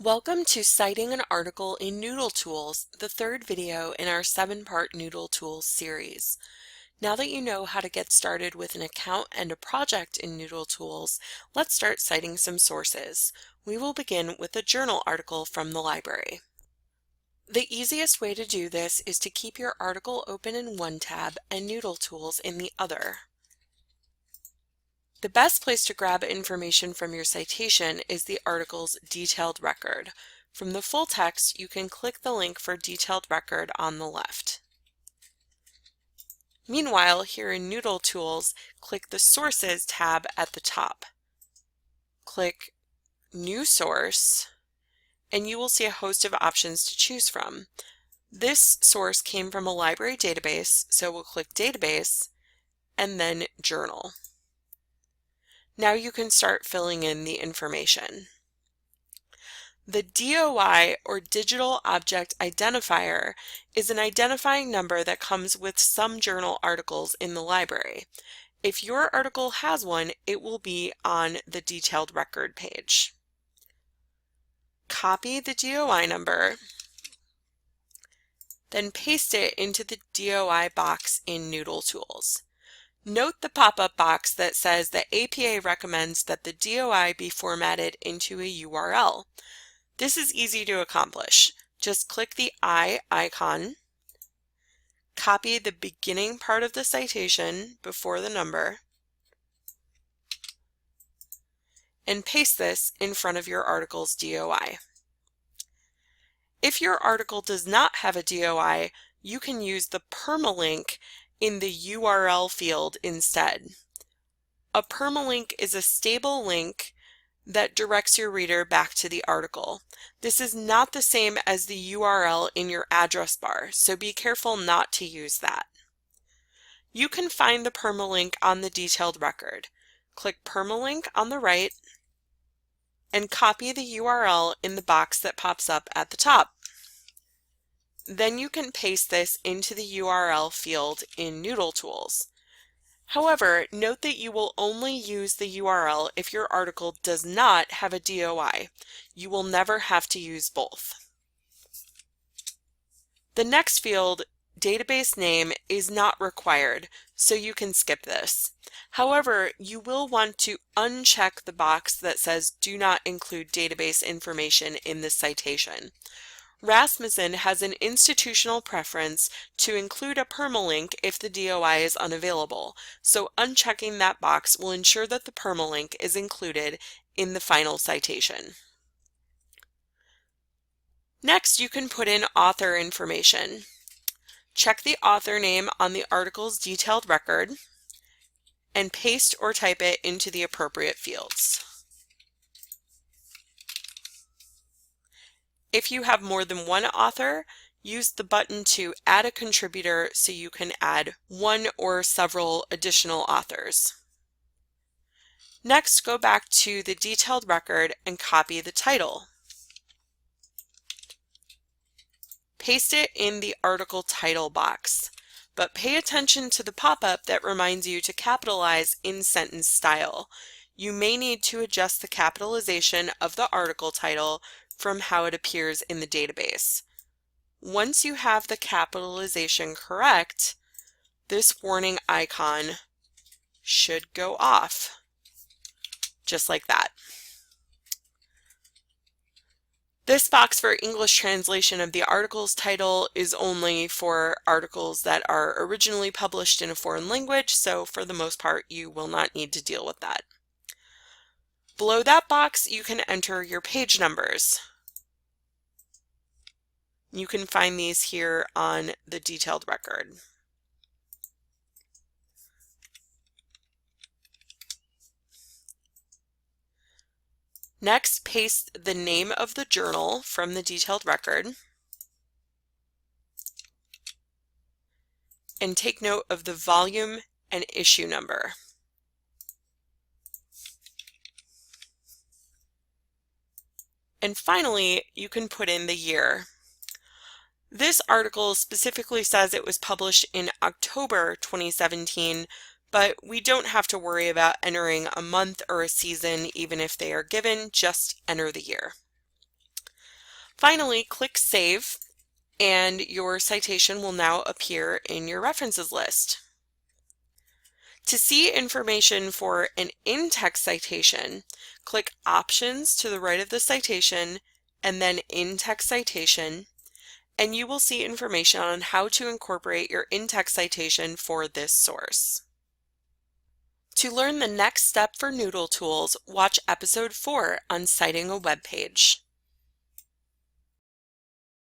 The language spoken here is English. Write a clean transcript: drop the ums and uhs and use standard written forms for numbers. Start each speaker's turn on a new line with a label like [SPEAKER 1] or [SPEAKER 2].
[SPEAKER 1] Welcome to Citing an Article in Noodle Tools, the third video in our 7-part Noodle Tools series. Now that you know how to get started with an account and a project in Noodle Tools, let's start citing some sources. We will begin with a journal article from the library. The easiest way to do this is to keep your article open in one tab and Noodle Tools in the other. The best place to grab information from your citation is the article's detailed record. From the full text, you can click the link for detailed record on the left. Meanwhile, here in Noodle Tools, click the Sources tab at the top. Click New Source, and you will see a host of options to choose from. This source came from a library database, so we'll click Database, and then Journal. Now you can start filling in the information. The DOI, or Digital Object Identifier, is an identifying number that comes with some journal articles in the library. If your article has one, it will be on the detailed record page. Copy the DOI number, then paste it into the DOI box in Noodle Tools. Note the pop-up box that says the APA recommends that the DOI be formatted into a URL. This is easy to accomplish. Just click the I icon, copy the beginning part of the citation before the number, and paste this in front of your article's DOI. If your article does not have a DOI, you can use the permalink in the URL field instead. A permalink is a stable link that directs your reader back to the article. This is not the same as the URL in your address bar, so be careful not to use that. You can find the permalink on the detailed record. Click Permalink on the right and copy the URL in the box that pops up at the top. Then you can paste this into the URL field in Noodle Tools. However, note that you will only use the URL if your article does not have a DOI. You will never have to use both. The next field, database name, is not required, so you can skip this. However, you will want to uncheck the box that says do not include database information in this citation. Rasmussen has an institutional preference to include a permalink if the DOI is unavailable, so unchecking that box will ensure that the permalink is included in the final citation. Next, you can put in author information. Check the author name on the article's detailed record and paste or type it into the appropriate fields. If you have more than one author, use the button to add a contributor so you can add one or several additional authors. Next, go back to the detailed record and copy the title. Paste it in the article title box, but pay attention to the pop-up that reminds you to capitalize in sentence style. You may need to adjust the capitalization of the article title from how it appears in the database. Once you have the capitalization correct, this warning icon should go off, just like that. This box for English translation of the article's title is only for articles that are originally published in a foreign language, so for the most part you will not need to deal with that. Below that box, you can enter your page numbers. You can find these here on the detailed record. Next, paste the name of the journal from the detailed record and take note of the volume and issue number. And finally, you can put in the year. This article specifically says it was published in October 2017, but we don't have to worry about entering a month or a season even if they are given, just enter the year. Finally, click Save, and your citation will now appear in your references list. To see information for an in-text citation, click Options to the right of the citation and then In-Text Citation, and you will see information on how to incorporate your in-text citation for this source. To learn the next step for Noodle tools, watch episode 4 on citing a web page.